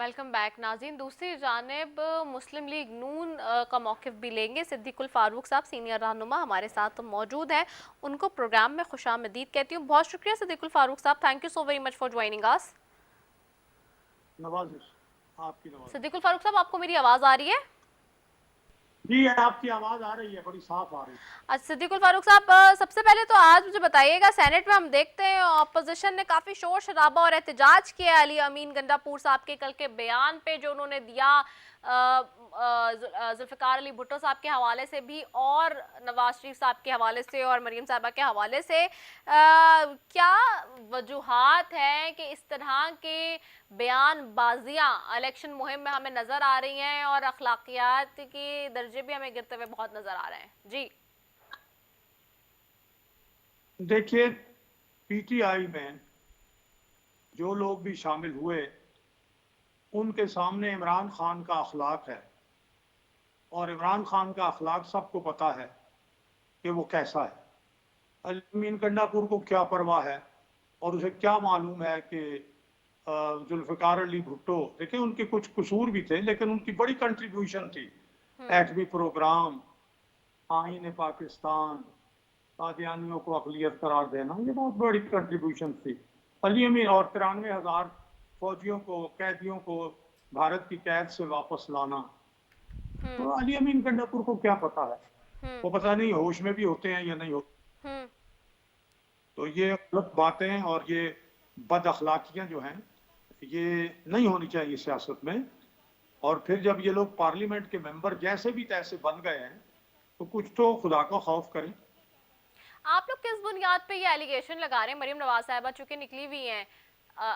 Welcome back नाज़रीन। दूसरी जानिब मुस्लिम लीग नून का मौक़िफ़ भी लेंगे। सिद्दीकुल फारूक साहब सीनियर रहनुमा हमारे साथ तो मौजूद हैं, उनको प्रोग्राम में खुशामदीद कहती हूँ। बहुत शुक्रिया सिद्दीकुल फारूक साहब, thank you so very much for joining us. नवाजिश, आपकी नवाजिश। सिद्दीकुल फारूक साहब, आपको मेरी आवाज़ आ रही है? जी, आपकी आवाज़ आ रही है, बड़ी साफ आ रही है। अच्छा सिद्दीकुल फारूक साहब, सबसे पहले तो आज मुझे बताइएगा, सेनेट में हम देखते हैं अपोजिशन ने काफ़ी शोर शराबा और एहतजाज किया अली अमीन गंडापुर साहब के कल के बयान पे जो उन्होंने दिया जुल्फ़िकार अली भुट्टो साहब के हवाले से भी और नवाज शरीफ साहब के हवाले से और मरीम साहबा के हवाले से। क्या वजूहात हैं कि इस तरह के बयानबाजियाँ इलेक्शन मुहिम में हमें नज़र आ रही हैं और अखलाकियात के दर्जे भी हमें गिरते हुए बहुत नज़र आ रहे हैं? जी देखिए, पीटीआई में जो लोग भी शामिल हुए, उनके सामने इमरान खान का अखलाक है और इमरान खान का अखलाक सबको पता है कि वो कैसा है। अली अमीन गंडापुर को क्या परवाह है और उसे क्या मालूम है कि जुल्फ़िकार अली भुट्टो, देखिए उनके कुछ कसूर भी थे लेकिन उनकी बड़ी कंट्रीब्यूशन थी। एटमी प्रोग्राम, आईन पाकिस्तान, कादियानियों को अक़लियत करार देना, ये बहुत बड़ी कंट्रीब्यूशन थी। अली अमीन और 93,000 फौजियों को, कैदियों को भारत की कैद से वापस लाना, तो अली अमीन गंडापुर को क्या पता है? वो पता नहीं होश में भी होते हैं या नहीं होते। तो ये गलत बातें और ये बद अखलाकियां जो हैं, ये नहीं होनी चाहिए सियासत में। और फिर जब ये लोग पार्लियामेंट के मेंबर जैसे भी तैसे बन गए हैं, तो कुछ तो खुदा का खौफ करें। आप लोग किस बुनियाद पे ये एलिगेशन लगा रहे हैं? मरीम नवाज साहिबा चूंकि निकली हुई हैं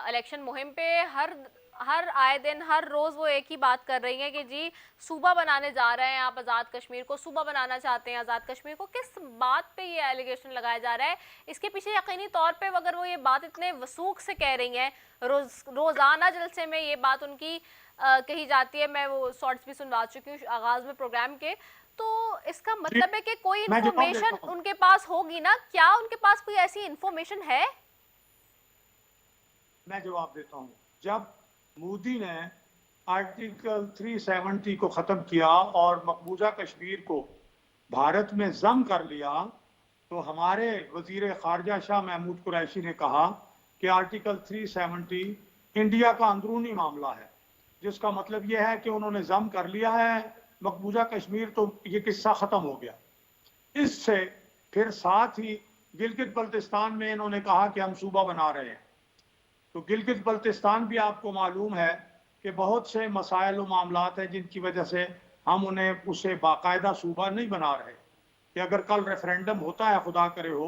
इलेक्शन मुहिम पे, हर हर आए दिन हर रोज वो एक ही बात कर रही हैं कि जी सूबा बनाने जा रहे हैं, आप आज़ाद कश्मीर को सूबा बनाना चाहते हैं। आज़ाद कश्मीर को किस बात पे ये एलिगेशन लगाया जा रहा है? इसके पीछे यकीनी तौर पे अगर वो ये बात इतने वसूख से कह रही हैं, रोजाना जलसे में ये बात उनकी कही जाती है, मैं वो शॉर्ट्स भी सुनवा चुकी हूँ आगाज में प्रोग्राम के, तो इसका मतलब है कि कोई मैं जवाब इंफॉर्मेशन देता हूँ उनके पास होगी ना? क्या उनके पास कोई ऐसी इंफॉर्मेशन है? मैं जवाब देता हूँ। जब मोदी ने आर्टिकल 370 को खत्म किया और मकबूजा कश्मीर को भारत में जम कर लिया, तो हमारे वजीर खारजा शाह महमूद कुरैशी ने कहा कि आर्टिकल 370 इंडिया का अंदरूनी मामला है, जिसका मतलब यह है कि उन्होंने जम कर लिया है मकबूजा कश्मीर, तो ये किस्सा खत्म हो गया। इससे फिर साथ ही गिलगित बल्तिस्तान में इन्होंने कहा कि हम सूबा बना रहे हैं। तो गिलगित बल्तिस्तान भी आपको मालूम है कि बहुत से मसाइल और मामलात हैं जिनकी वजह से हम उन्हें उसे बाकायदा सूबा नहीं बना रहे, कि अगर कल रेफरेंडम होता है, खुदा करे हो,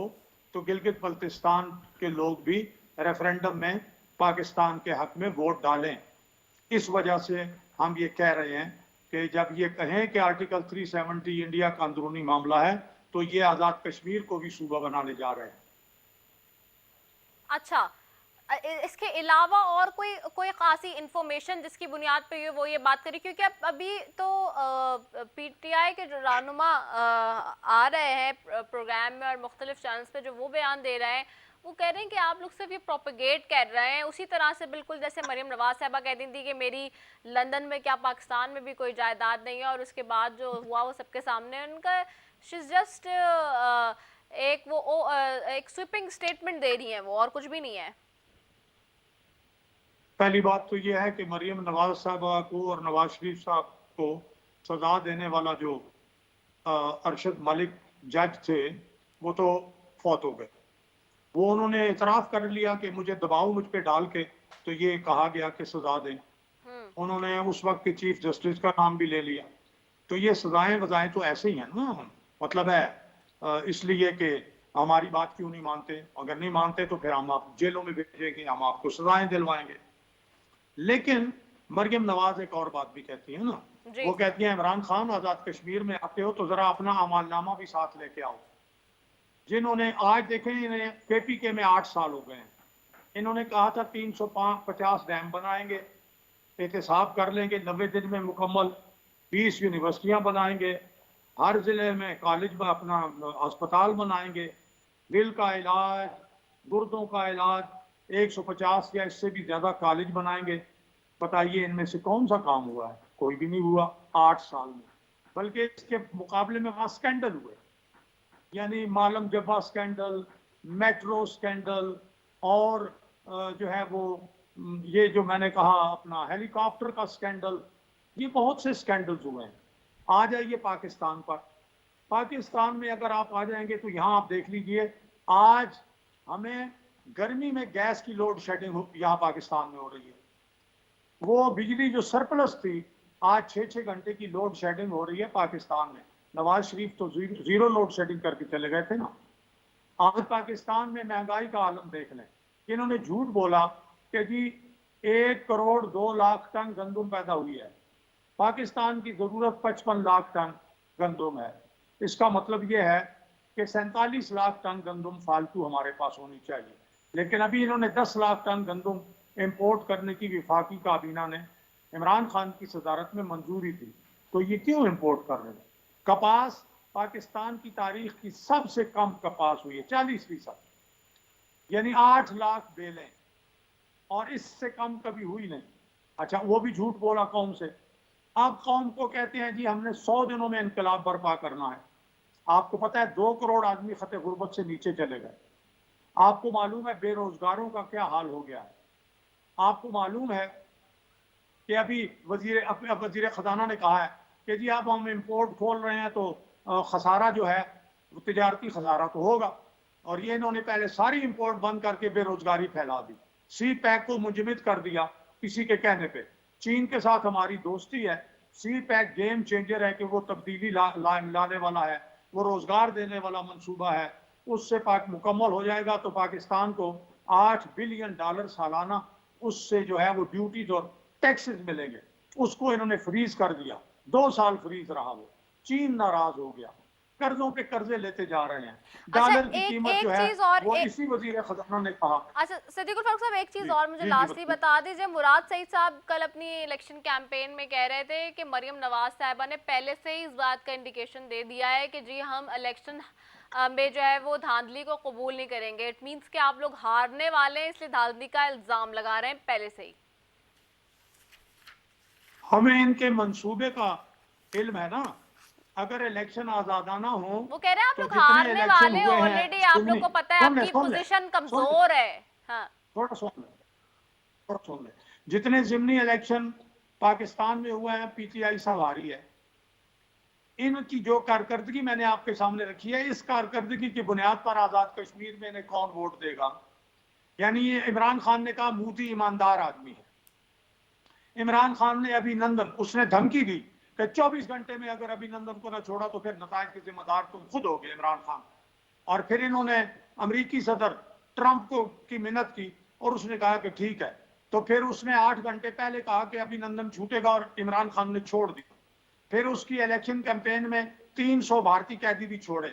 तो गिलगित बल्तिस्तान के लोग भी रेफरेंडम में पाकिस्तान के हक में वोट डालें। इस वजह से हम ये कह रहे हैं कि जब ये कहें कि आर्टिकल 370 इंडिया का अंदरूनी मामला है, तो ये आज़ाद कश्मीर को भी सूबा बनाने जा रहे हैं। अच्छा, इसके अलावा और कोई कोई खासी इंफॉर्मेशन जिसकी बुनियाद पे वो ये बात करी? क्योंकि अब अभी तो पीटीआई के जो रहनुमा आ रहे हैं प्रोग्राम में और मुख्तलिफ चैनल्स पे जो वो बयान दे रहे हैं, वो कह रहे हैं कि आप लोग सिर्फ ये प्रोपेगेट कर रहे हैं, उसी तरह से बिल्कुल जैसे मरीम नवाज साहबा कह दी थी कि मेरी लंदन में क्या पाकिस्तान में भी कोई जायदाद नहीं है, और उसके बाद जो हुआ वो सबके सामने उनका शी इज जस्ट एक स्वीपिंग स्टेटमेंट दे रही है वो, और कुछ भी नहीं है। पहली बात तो यह है कि मरीम नवाज साहबा को और नवाज शरीफ साहब को सजा देने वाला जो अरशद मलिक जज थे, वो तो फौत हो गए। वो उन्होंने इतराफ कर लिया कि मुझे दबाव मुझ पे डाल के तो ये कहा गया कि सजा दें। उन्होंने उस वक्त के चीफ जस्टिस का नाम भी ले लिया। तो ये सजाएं वजाएं तो ऐसे ही हैं ना, मतलब है इसलिए कि हमारी बात क्यों नहीं मानते, अगर नहीं मानते तो फिर हम आप जेलों में भेजेंगे, हम आपको सजाएं दिलवाएंगे। लेकिन मरियम नवाज एक और बात भी कहती है ना, वो कहती है इमरान खान आजाद कश्मीर में आते हो तो जरा अपना अमालनामा भी साथ लेके आओ। जिन्होंने आज देखें, इन्हें केपीके में 8 साल हो गए हैं, इन्होंने कहा था 350 डैम बनाएंगे, एहतसाब कर लेंगे 90 दिन में मुकम्मल, 20 यूनिवर्सिटियां बनाएंगे, हर जिले में कॉलेज में अपना अस्पताल बनाएंगे, दिल का इलाज, गुर्दों का इलाज, 150 या इससे भी ज्यादा कॉलेज बनाएंगे। बताइए इनमें से कौन सा काम हुआ है? कोई भी नहीं हुआ 8 साल में, बल्कि इसके मुकाबले में वहां स्कैंडल हुए, यानी मालम जब्बा स्कैंडल, मेट्रो स्कैंडल, और जो है वो ये जो मैंने कहा अपना हेलीकॉप्टर का स्कैंडल, ये बहुत से स्कैंडल्स हुए हैं। आ जाइए पाकिस्तान पर। पाकिस्तान में अगर आप आ जाएंगे तो यहाँ आप देख लीजिए, आज हमें गर्मी में गैस की लोड शेडिंग यहाँ पाकिस्तान में हो रही है। वो बिजली जो सरप्लस थी, आज 6-6 घंटे की लोड शेडिंग हो रही है पाकिस्तान में। नवाज शरीफ तो जीरो लोड शेडिंग करके चले गए थे ना। आज पाकिस्तान में महंगाई का आलम देख लें। इन्होंने झूठ बोला कि जी 1 करोड़ 2 लाख टन गंदम पैदा हुई है। पाकिस्तान की जरूरत 55 लाख टन गंदम है। इसका मतलब यह है कि 47 लाख टन गंदम फालतू हमारे पास होनी चाहिए। लेकिन अभी इन्होंने 10 लाख टन गंदम इंपोर्ट करने की वफाकी काबीना ने इमरान खान की सदारत में मंजूरी दी, तो ये क्यों इंपोर्ट कर रहे हैं? कपास, पाकिस्तान की तारीख की सबसे कम कपास हुई है, 40%, यानी 8 लाख बेलें, और इससे कम कभी हुई नहीं। अच्छा, वो भी झूठ बोला कौम से। अब कौम को कहते हैं जी हमने 100 दिनों में इनकलाब बर्पा करना है। आपको पता है 2 करोड़ आदमी खते गुर्बत से नीचे चले गए। आपको मालूम है बेरोजगारों का क्या हाल हो गया है। आपको मालूम है कि अभी वजीर खजाना ने कहा है कि जी अब हम इंपोर्ट खोल रहे हैं तो खसारा जो है तिजारती खसारा तो होगा, और ये इन्होंने पहले सारी इंपोर्ट बंद करके बेरोजगारी फैला दी। सी पैक को मुंजमद कर दिया किसी के कहने पे। चीन के साथ हमारी दोस्ती है। सी पैक गेम चेंजर है कि वो तब्दीली लाने वाला है, वो रोजगार देने वाला मंसूबा है। उससे पाक मुकम्मल हो जाएगा तो पाकिस्तान को $8 बिलियन सालाना उससे जो है वो ड्यूटीज और टैक्सेस मिलेंगे। उसको इन्होंने फ्रीज कर दिया, 2 साल फ्रीज रहा वो। चीन नाराज हो गया, कर्जों पे कर्जे लेते जा रहे हैं। अच्छा, डॉलर की एक कीमत एक जो है चीज और वो इसी वजीर खजाना ने कहा। अच्छा सिद्दीकुल फारूक साहब, एक चीज जी और मुझे जी जी लास्टली बताइए। बता दीजिए। मुराद सईद साहब कल अपनी इलेक्शन कैंपेन में कह रहे थे कि मरियम नवाज साहिबा ने पहले से ही इस बात का इंडिकेशन दे दिया है कि जी हम इलेक्शन में जो है वो धांधली को कबूल नहीं करेंगे। इट मींस कि आप लोग हारने वाले हैं, इसलिए धांधली का इल्जाम लगा रहे हैं पहले से ही। हमें इनके मंसूबे का इल्म है ना। अगर इलेक्शन आजादाना हो वो कह रहे हैं आप तो लोग जितने हारने इलेक्शन वाले हैं हुए हैं, ऑलरेडी, आप लोग को पता है सुन ले आपकी सुन ले पोजीशन सुन ले कमजोर है। हाँ, थोड़ा सुन ले थोड़ा सुन ले। जितने जिमनी इलेक्शन पाकिस्तान में हुए हैं, पीटीआई सब हारी है। इनकी जो कारकर्दगी मैंने आपके सामने रखी है, इस कारकर्दगी की बुनियाद पर आजाद कश्मीर में इन्हें कौन वोट देगा? यानी ये इमरान खान ने कहा मोदी ईमानदार आदमी है। इमरान खान ने अभिनंदन, उसने धमकी दी कि 24 घंटे में अगर अभिनंदन को न छोड़ा तो फिर नताज के जिम्मेदार तुम खुद होगे, इमरान खान। और फिर इन्होंने अमेरिकी सदर ट्रंप को की मिन्नत की और उसने कहा कि ठीक है। तो फिर उसने 8 घंटे पहले कहा कि अभिनंदन छूटेगा और इमरान खान ने छोड़ दिया। फिर उसकी इलेक्शन कैंपेन में 300 भारतीय कैदी भी छोड़े।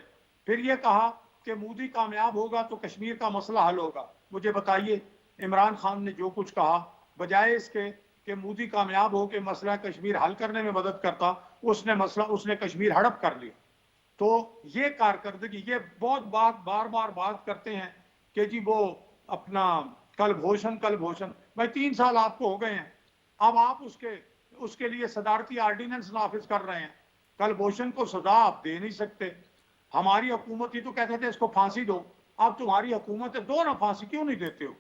फिर ये कहा कि मोदी कामयाब होगा तो कश्मीर का मसला हल होगा। मुझे बताइए, इमरान खान ने जो कुछ कहा, बजाय इसके कि मोदी कामयाब हो के मसला कश्मीर हल करने में मदद करता, उसने कश्मीर हड़प कर लिया। तो ये कारकर्दगी, ये बहुत बार बात करते हैं कि जी वो अपना कल भूषण भाई 3 साल आपको हो गए हैं। अब आप उसके लिए सदारती आर्डिनेंस नाफिज कर रहे हैं। कल भूषण को सजा आप दे नहीं सकते। हमारी हुकूमत ही तो कहते थे इसको फांसी दो, अब तुम्हारी हुकूमत है, दो ना फांसी, क्यों नहीं देते हो?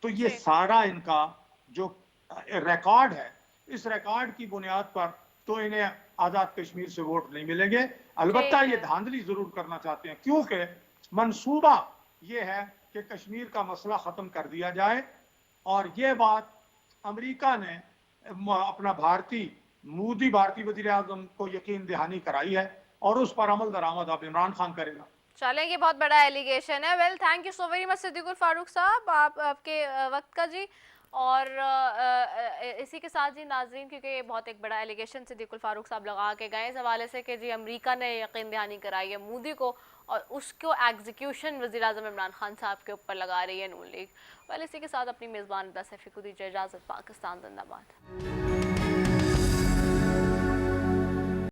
तो ये जी सारा इनका जो रिकॉर्ड है, इस रिकॉर्ड की बुनियाद पर तो इन्हें आजाद कश्मीर से वोट नहीं मिलेंगे। अलबत्ता ठीक ये है। धांधली जरूर करना चाहते हैं, क्योंकि मंसूबा ये है कि कश्मीर का मसला खत्म कर दिया जाए। और ये बात अमेरिका ने अपना मोदी भारतीय वजीर आजम को यकीन दहानी कराई है, और उस पर अमल दरामद अब इमरान खान करेगा। चलें, ये बहुत बड़ा एलिगेशन है। Well, thank you so very much Siddiqul Farooq साहब, आपके वक्त का जी। और इसी के साथ जी नाजरीन, क्योंकि ये बहुत एक बड़ा एलिगेशन सिद्दीकुल फारूक साहब लगा के गए इस हवाले से कि जी अमेरिका ने यकीन दहानी कराई है मोदी को, और उसको एग्जीक्यूशन वज़ीर आज़म इमरान खान साहब के ऊपर लगा रही है नून लीग। वेल, इसी के साथ अपनी मेज़बान सैफी को दीजिए इजाज़त। पाकिस्तान जिंदाबाद।